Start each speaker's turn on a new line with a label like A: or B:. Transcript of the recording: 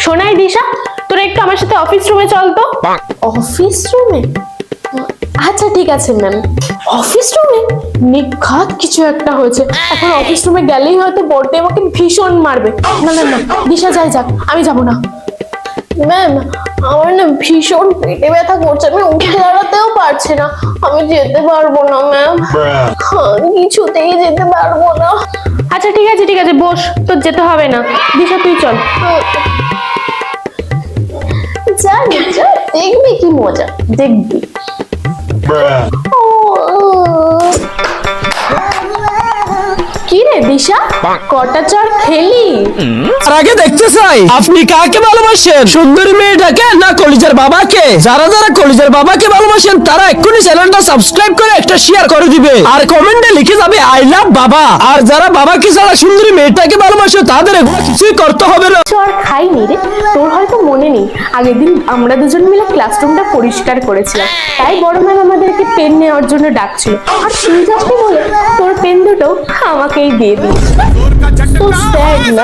A: শোনাই দিশা, তোরা একটু আমার সাথে অফিস রুমে চল তো। অফিস রুমে? আচ্ছা ঠিক আছে ম্যাম। অফিস রুমে নিখাত কিছু একটা হয়েছে, এখন অফিস রুমে গেলেই হয়তো বড়দি আমাকে ভীষণ মারবে। না না না, দিশা যাই যাক, আমি যাব না। ম্যাম, আমার না ভীষণ পেটে ব্যথা করছে, আমি উঠে দাঁড়াতেও পারছি না, আমি যেতে পারবো না ম্যাম, কিছুতেই যেতে পারবো না। আচ্ছা ঠিক আছে ঠিক আছে, বস, তোর যেতে হবে না। দিশা তুই চল। জানি যা, দেখবি কি মজা, দেখবি। কি রে দিশা, কটা চড় খেলি?
B: আর আগে দেখতে চাই আপনি কাকে ভালোবাসেন, সুন্দরী মেয়েটাকে না কলিজার বাবাকে? যারা যারা কলিজার বাবাকে ভালোবাসেন তারা এক্ষুনি চ্যানেলটা সাবস্ক্রাইব করে একটা শেয়ার করে দিবে, আর কমেন্টে লিখে যাবে আই লাভ বাবা। আর যারা বাবাকে ছাড়া সুন্দরী মেয়েটাকে ভালোবাসে তাদের এগুলো কিছুই করতে হবে না।
A: চড় খাইনি রে, তোর হয়তো মনে নেই, আগের দিন আমরা দুজন মিলে ক্লাসরুমটা পরিষ্কার করেছিলাম, তাই বড় ম্যাম আমাদেরকে পেন নেওয়ার জন্য ডাকছিল, আর তুই যাচ্ছি বলে তোর পেন দুটো আমাকেই দিয়ে দিস। তো স্যাড না?